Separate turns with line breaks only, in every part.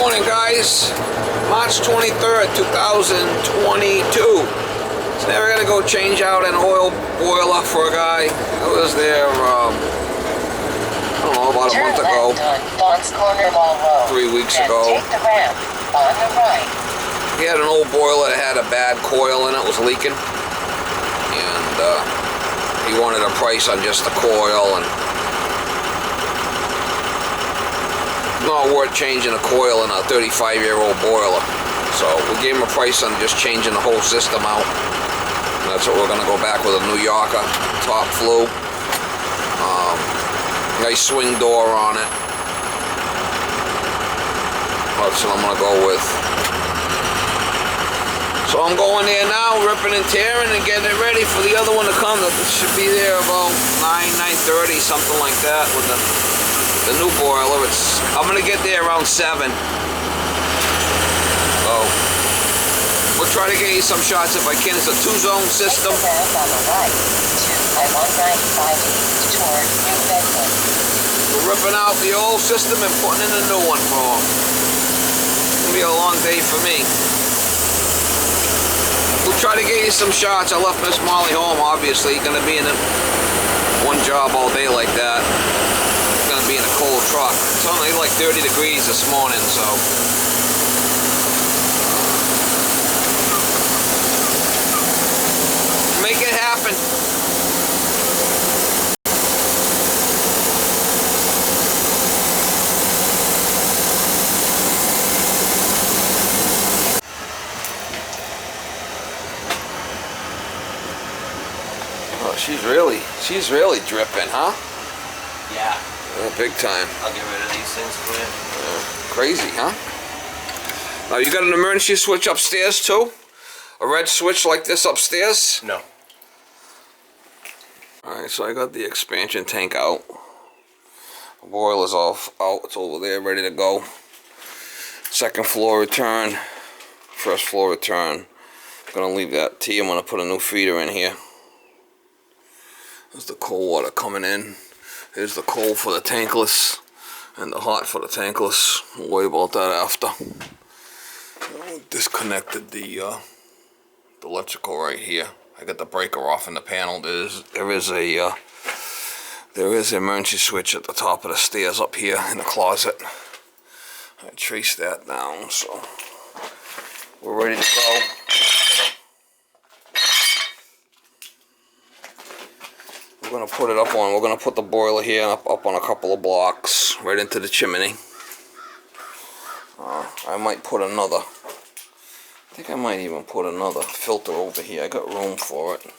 Morning, guys. March 23rd, 2022. It's never gonna go change out an oil boiler for a guy. I was there, I don't know, about a month ago. 3 weeks ago.
Take the ramp on the right.
He had an old boiler that had a bad coil in it, was leaking. And he wanted a price on just the coil, and not worth changing a coil in a 35-year-old boiler. So we gave him a price on just changing the whole system out. And that's what we're going to go back with, a New Yorker top flue. Nice swing door on it. That's what I'm going to go with. So I'm going there now, ripping and tearing and getting it ready for the other one to come. It should be there about 9:30, something like that, with the new boiler. I'm gonna get there around 7. So we'll try to get you some shots if I can. It's a 2-zone system.
Take the ramp on the right to I-195 east toward New Bedford.
We're ripping out the old system and putting in a new one for them. It's gonna be a long day for me. We'll try to get you some shots. I left Miss Molly home, obviously. Gonna be in one job all day like that. Gonna be in a cold truck. It's only like 30 degrees this morning, so make it happen. Oh, she's really dripping, huh?
Yeah.
Yeah, big time.
I'll get rid of these things for you.
Crazy, huh? Now you got an emergency switch upstairs too? A red switch like this upstairs?
No.
Alright, so I got the expansion tank out. The boiler's off out, it's over there ready to go. Second floor return, first floor return. I'm gonna leave that T. I'm gonna put a new feeder in here. There's the cold water coming in. Here's the cold for the tankless and the hot for the tankless. We'll worry about that after. Disconnected the electrical right here. I got the breaker off in the panel. There is an emergency switch at the top of the stairs up here in the closet. I traced that down, so we're ready to go. We're gonna put it up on. We're gonna put the boiler here up on a couple of blocks, right into the chimney. I might put another. I think I might even put another filter over here. I got room for it.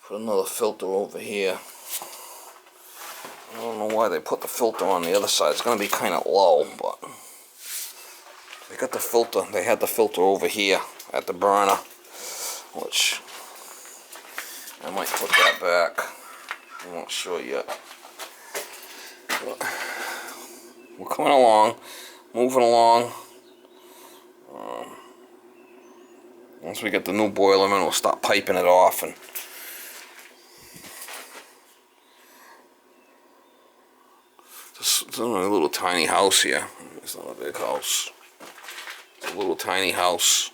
Put another filter over here. I don't know why they put the filter on the other side. It's gonna be kind of low, but they got the filter. They had the filter over here at the burner, which I might put that back. I'm not sure yet. But we're coming along, moving along. Once we get the new boiler in, we'll start piping it off. And it's only a little tiny house here. It's not a big house. It's a little tiny house.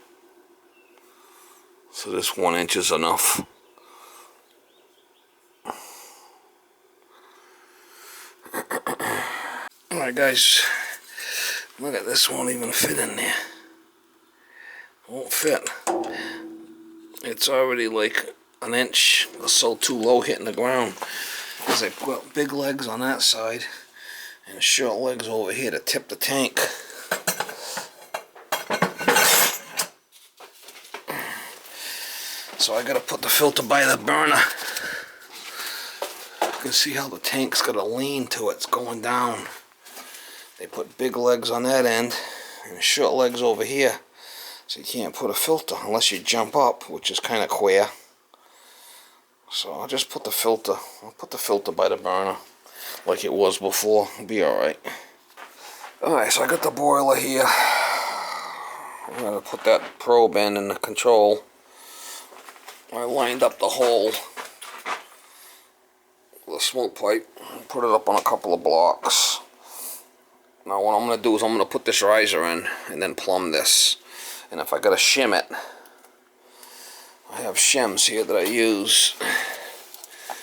So this 1 inch is enough. Alright guys, look at this, won't even fit in there. Won't fit. It's already like 1 inch or so too low hitting the ground. Because I put big legs on that side and short legs over here to tip the tank. So I gotta put the filter by the burner. You can see how the tank's got a lean to it. It's going down. They put big legs on that end and short legs over here. So you can't put a filter unless you jump up, which is kind of queer. So I'll just put the filter. I'll put the filter by the burner like it was before. It'll be alright. Alright, so I got the boiler here. I'm going to put that probe in the control. I lined up the hole with a smoke pipe and put it up on a couple of blocks. Now what I'm going to do is I'm going to put this riser in and then plumb this. And if I got to shim it, I have shims here that I use. I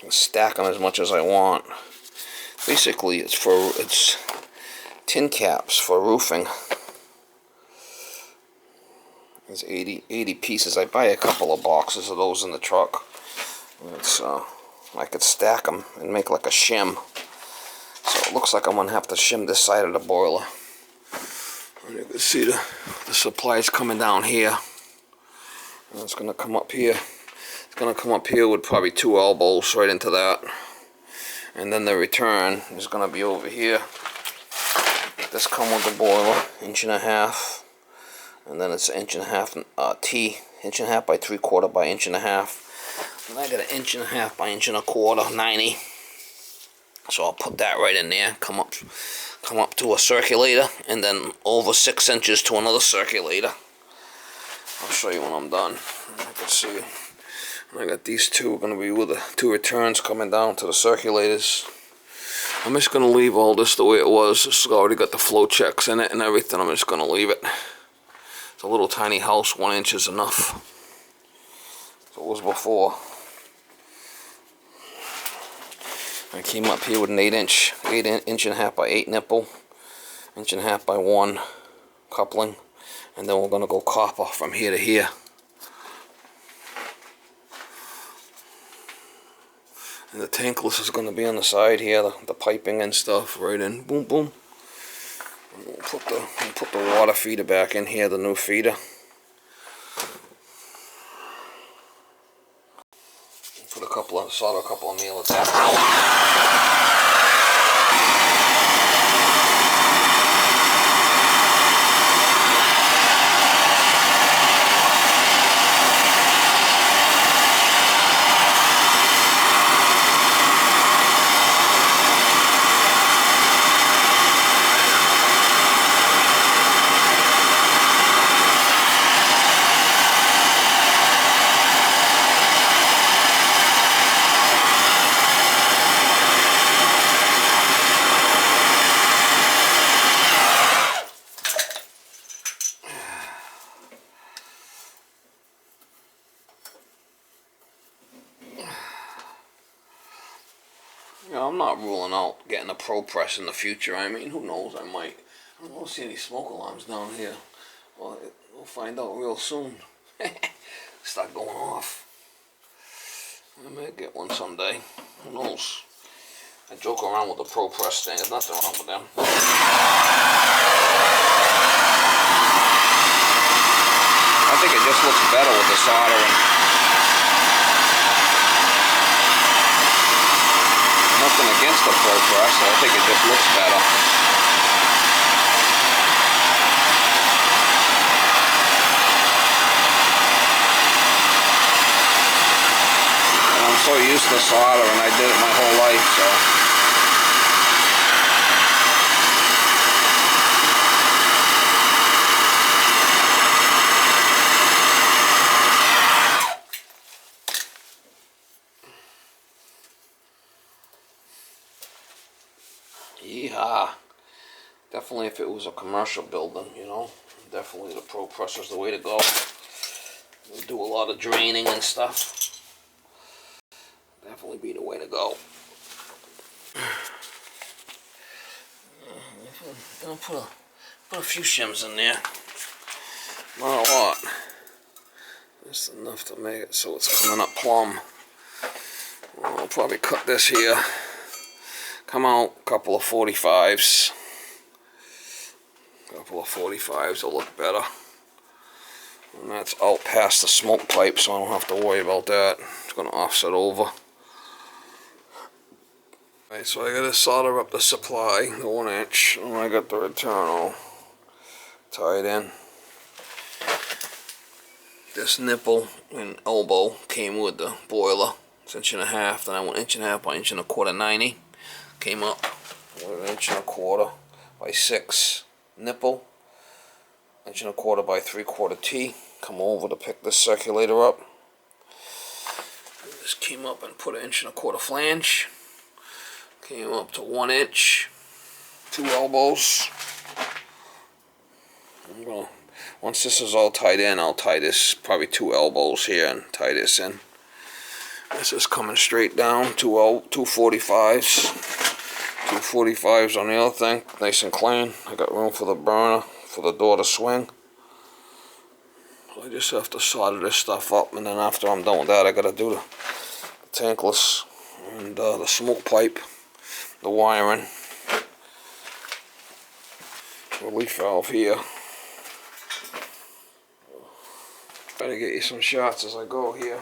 can stack them as much as I want. Basically, it's tin caps for roofing. There's 80 pieces. I buy a couple of boxes of those in the truck. It's I could stack them and make like a shim. So it looks like I'm gonna have to shim this side of the boiler. And you can see the supply is coming down here. And it's gonna come up here. It's gonna come up here with probably 2 elbows right into that. And then the return is gonna be over here. This come with the boiler, 1.5 inches. And then it's 1.5 inches T, 1.5 by 3/4 by 1.5. And I got 1.5 by 1.25, 90. So I'll put that right in there. Come up to a circulator, and then over 6 inches to another circulator. I'll show you when I'm done. I can see. I got these two going to be with the 2 returns coming down to the circulators. I'm just going to leave all this the way it was. This has already got the flow checks in it and everything. I'm just going to leave it. It's a little tiny house. 1 inch is enough. So it was before. I came up here with an 8.5 by 8 nipple, 1.5 by 1 coupling, and then we're going to go copper from here to here. And the tankless is going to be on the side here, the piping and stuff right in. Boom, boom. And we'll put the water feeder back in here, the new feeder. Solder a couple of meal adapters. You know, I'm not ruling out getting a Pro Press in the future. I mean, who knows? I might. I don't see any smoke alarms down here. Well, we'll find out real soon. Start going off. I might get one someday. Who knows? I joke around with the Pro Press thing. There's nothing wrong with them. I think it just looks better with the soldering. Nothing against the Pro Press, I think it just looks better. And I'm so used to soldering, I did it my whole life, so. Yeehaw. Definitely if it was a commercial building, you know, definitely the Pro Press is the way to go. We'll do a lot of draining and stuff. Definitely be the way to go. I'll put a few shims in there. Not a lot. Just enough to make it so it's coming up plumb. I'll probably cut this here. Come out a couple of 45s. Couple of 45s will look better. And that's out past the smoke pipe, so I don't have to worry about that. It's going to offset over. Alright, so I got to solder up the supply, the 1 inch, and I got the return all tied in. This nipple and elbow came with the boiler. It's 1.5 inches, then I went 1.5 by 1.25, 90. Came up with 1.25 by 6 nipple, 1.25 by 3/4 T. Come over to pick this circulator up. Just came up and put 1.25 flange. Came up to 1 inch. 2 elbows. Once this is all tied in, I'll tie this probably 2 elbows here and tie this in. This is coming straight down, 2 45s. 2 45s on the other thing, nice and clean. I got room for the burner, for the door to swing. So I just have to solder this stuff up, and then after I'm done with that, I gotta do the tankless and the smoke pipe, the wiring, relief valve here. Better get you some shots as I go here.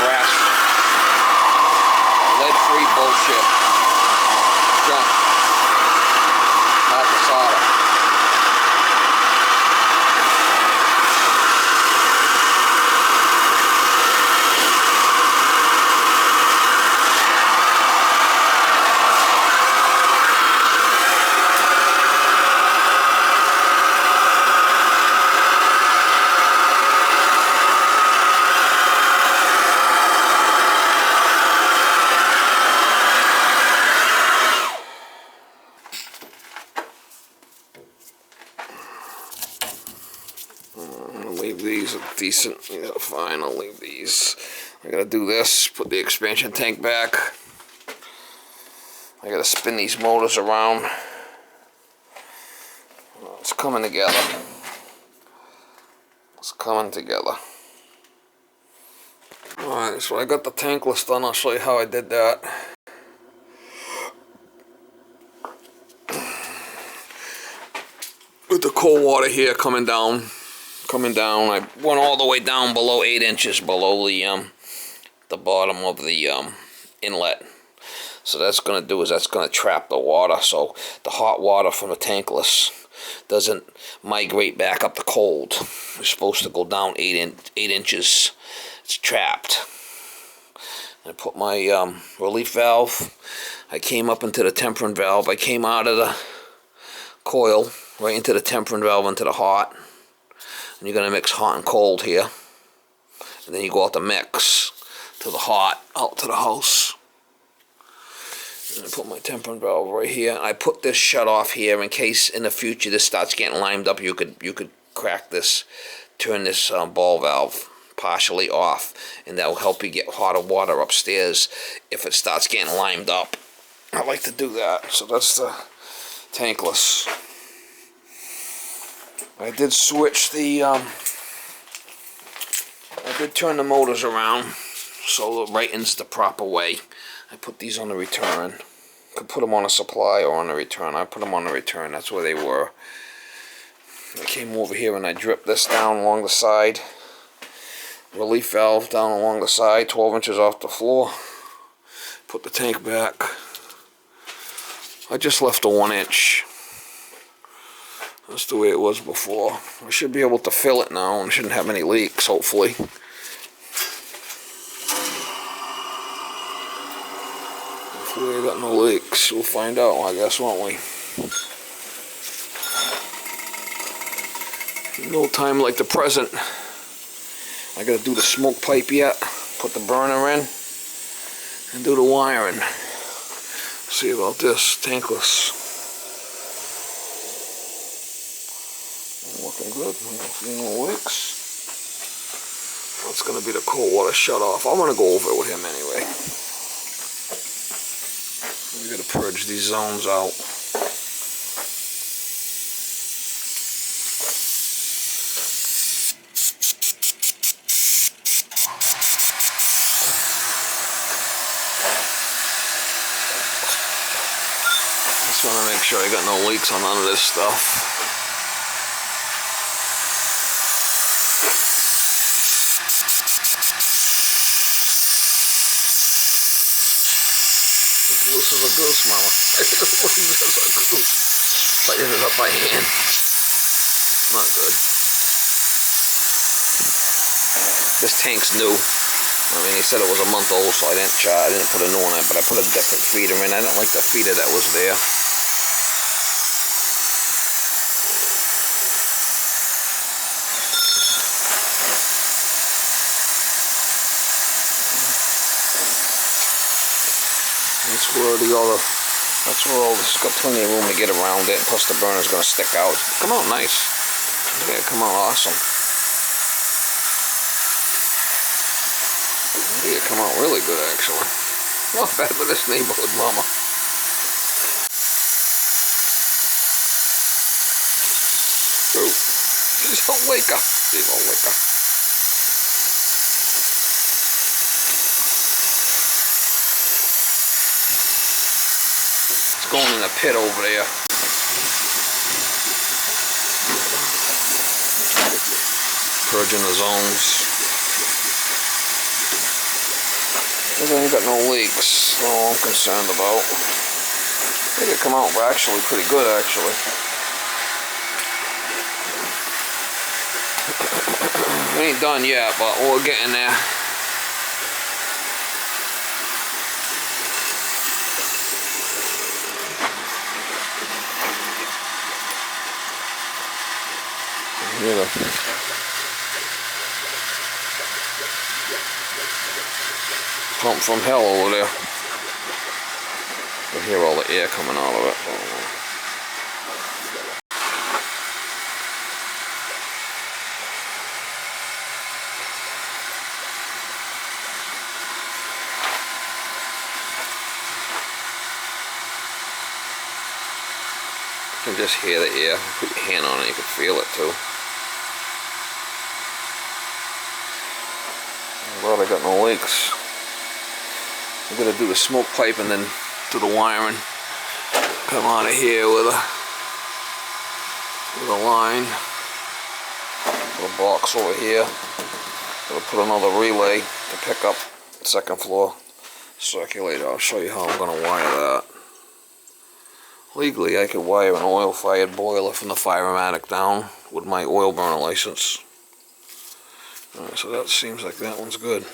brass, lead-free bullshit. Junk. Not the solder. Leave these decent, these are fine, I'll leave these. I gotta do this, put the expansion tank back. I gotta spin these motors around. It's coming together. It's coming together. Alright, so I got the tankless done, I'll show you how I did that. With the cold water here coming down, I went all the way down below 8 inches below the bottom of the inlet. So that's going to do is that's going to trap the water, so the hot water from the tankless doesn't migrate back up the cold. It's supposed to go down 8 inches. It's trapped. I put my relief valve. I came up into the tempering valve. I came out of the coil right into the tempering valve into the hot. And you're going to mix hot and cold here. And then you go out the mix to the hot, out to the house. And I put my tempering valve right here. I put this shut off here in case in the future this starts getting limed up. You could crack this, turn this ball valve partially off, and that will help you get hotter water upstairs if it starts getting limed up. I like to do that. So that's the tankless. I did switch the, I did turn the motors around so the rating's the proper way. I put these on the return. Could put them on a supply or on the return. I put them on the return, that's where they were. I came over here and I dripped this down along the side. Relief valve down along the side, 12 inches off the floor. Put the tank back. I just left a 1 inch. That's the way it was before. I should be able to fill it now and shouldn't have any leaks, hopefully. Hopefully I got no leaks. We'll find out, I guess, won't we? No time like the present. I gotta do the smoke pipe yet. Put the burner in and do the wiring. See about this tankless. Looking good. No leaks. That's gonna be the cold water shut off. I'm gonna go over it with him anyway. We gotta purge these zones out. Just want to make sure I got no leaks on none of this stuff. Loose as a goose, mama. Loose as a goose. Lighten it up by hand. Not good. This tank's new. I mean, he said it was a month old, so I didn't put a new one in, but I put a different feeder in. I didn't like the feeder that was there. That's where all this, got plenty of room to get around it, plus the burner's going to stick out. Come out nice. Yeah, come out awesome. Yeah, come out really good actually. Not bad for this neighborhood, mama. Ooh, she's a waker. She's a waker. Going in the pit over there. Purging the zones. This ain't got no leaks. That's all I'm concerned about. I think it come out actually pretty good, actually. We ain't done yet, but we're getting there. Hear the pump from hell over there. You hear all the air coming out of it. You can just hear the air. Put your hand on it, you can feel it too. I'm glad I got no leaks. I'm gonna do the smoke pipe and then do the wiring. Come out of here with a line. Put a box over here. Gonna put another relay to pick up the second floor circulator. I'll show you how I'm gonna wire that. Legally, I could wire an oil-fired boiler from the Firematic down with my oil burner license. Alright, so that seems like that one's good.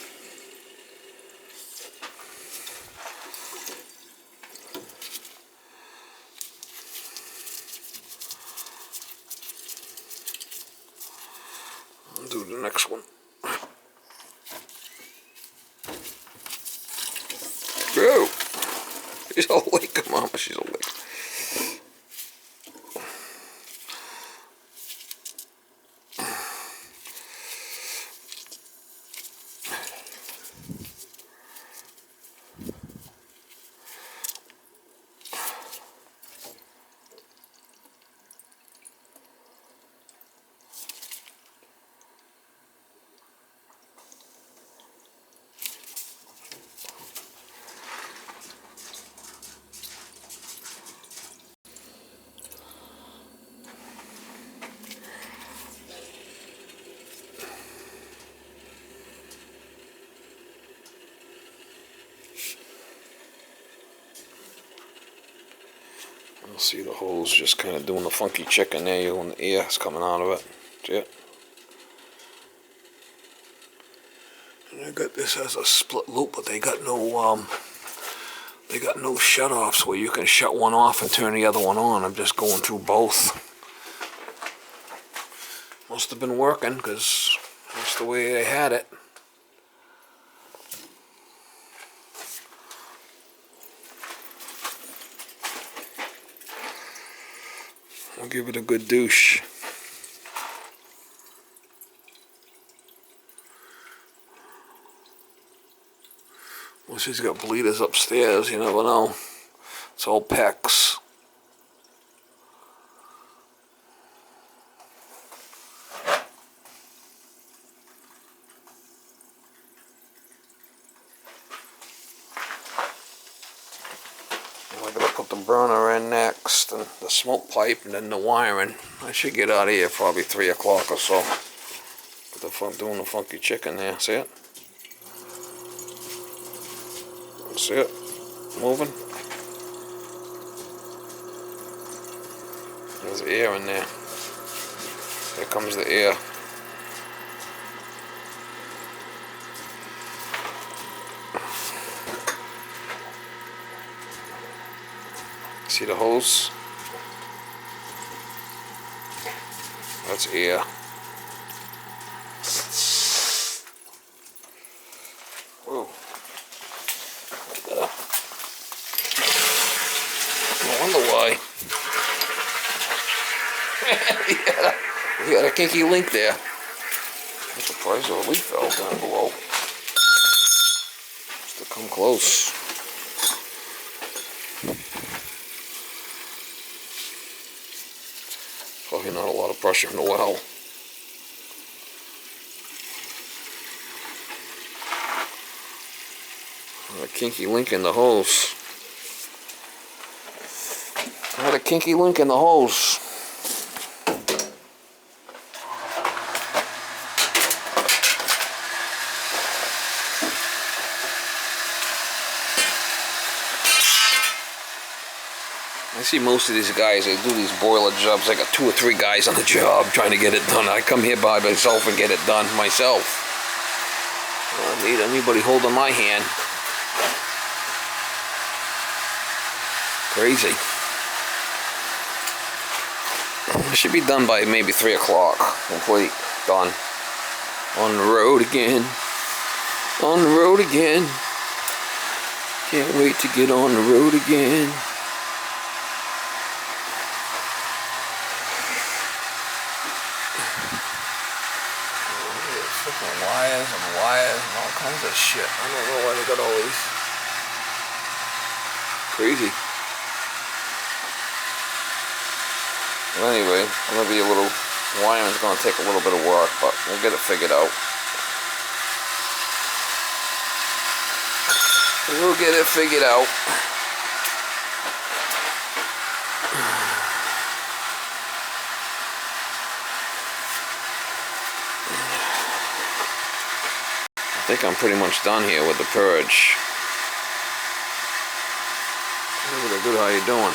I'll do the next one. Go! She's awake, Mama, she's awake. You'll see the hose just kind of doing the funky chicken there when the air is coming out of it. See it? And I got this as a split loop, but they got no shut-offs where you can shut one off and turn the other one on. I'm just going through both. Must have been working because that's the way they had it. I'll give it a good douche. Well, she's got bleeders upstairs, you never know. It's all pecs. I'm gonna put the burner in next, and the smoke pipe, and then the wiring. I should get out of here probably 3 o'clock or so. Doing the funky chicken there. See it? See it? Moving. There's air in there. Here comes the air. See the hose? That's air. Whoa. No wonder why. We got a kinky link there. I'm surprised the leaf fell down below. Just to come close. Probably not a lot of pressure in the well. A kinky link in the hose. I had a kinky link in the hose. see most of these guys, they do these boiler jobs. I got 2 or 3 guys on the job trying to get it done. I come here by myself and get it done myself. I don't need anybody holding my hand. Crazy. It should be done by maybe 3 o'clock. Complete. Done. On the road again. On the road again. Can't wait to get on the road again. Freaking wires and all kinds of shit. I don't know why they got all these. Crazy. Well, anyway, gonna be a little. Wiring's gonna take a little bit of work, but we'll get it figured out. We'll get it figured out. I think I'm pretty much done here with the purge. Hey, good, how you doing?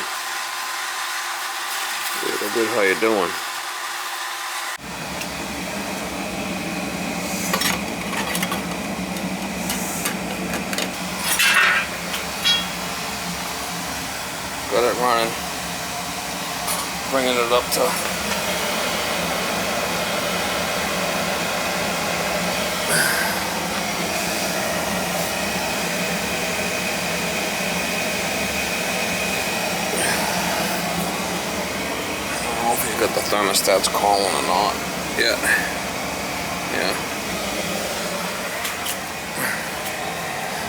Good, how you doing? Got it running. Bringing it up to got the thermostats calling or not. Yeah.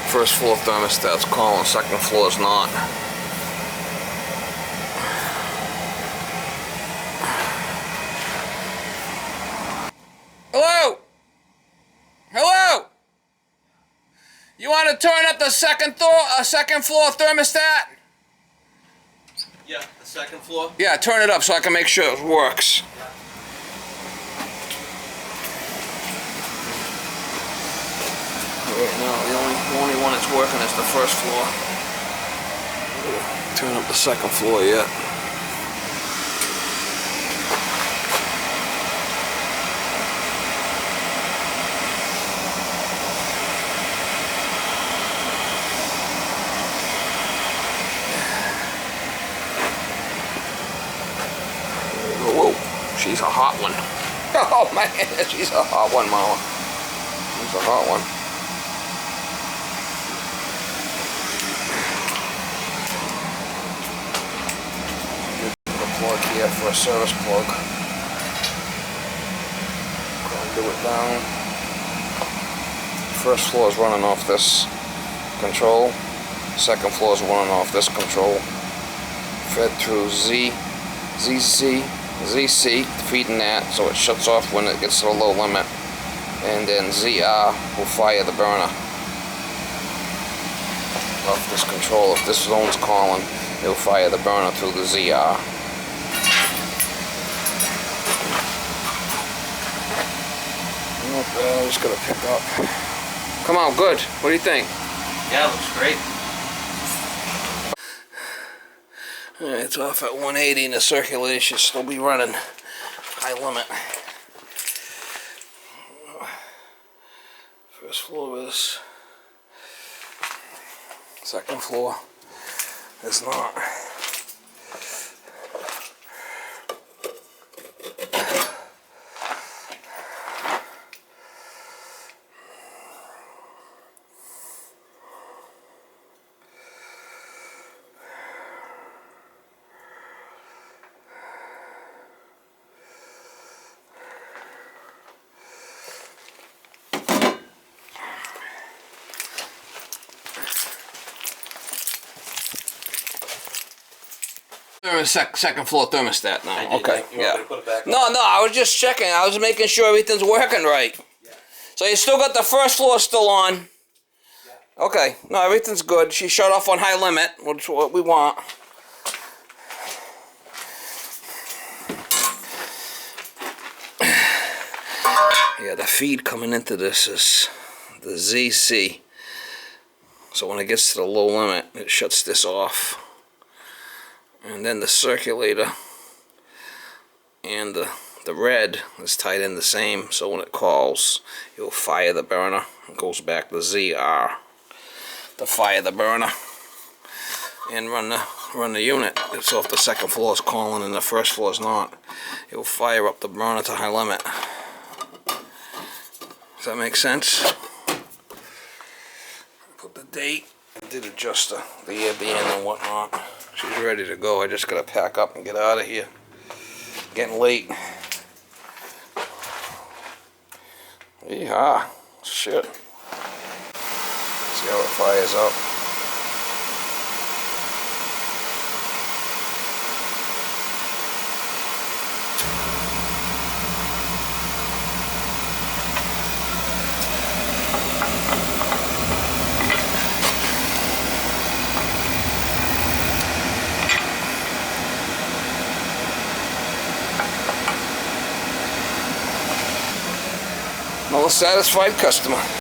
First floor thermostat's calling, second floor's not. Hello? Hello? You want to turn up the second floor thermostat?
Yeah, the second floor.
Yeah, turn it up so I can make sure it works. Right now, the only one that's working is the first floor. Turn up the second floor yet. She's a hot one. Oh man, she's a hot one, Mama. She's a hot one. The plug here for a service plug. Go do it down. First floor is running off this control. Second floor is running off this control. Fed through ZC, feeding that so it shuts off when it gets to the low limit, and then ZR will fire the burner off this control. If this zone's calling, it'll fire the burner through the ZR. I just gotta pick up. Come on, good. What do you think?
Yeah, it looks great.
Alright, it's off at 180 and the circulator should still be running high limit. First floor is. Second floor is not. Second floor thermostat now. Okay, yeah. No, I was just checking. I was making sure everything's working right. Yeah. So you still got the first floor still on? Yeah. Okay, no, everything's good. She shut off on high limit, which is what we want. Yeah, the feed coming into this is the ZC. So when it gets to the low limit, it shuts this off. And then the circulator and the red is tied in the same, so when it calls, it will fire the burner. It goes back to ZR to fire the burner and run the unit. So if the second floor is calling and the first floor is not, it will fire up the burner to high limit. Does that make sense? Put the date. I did adjust the Airbnb and whatnot. She's ready to go. I just gotta pack up and get out of here. Getting late. Yeehaw. Shit. See how it fires up. Another satisfied customer.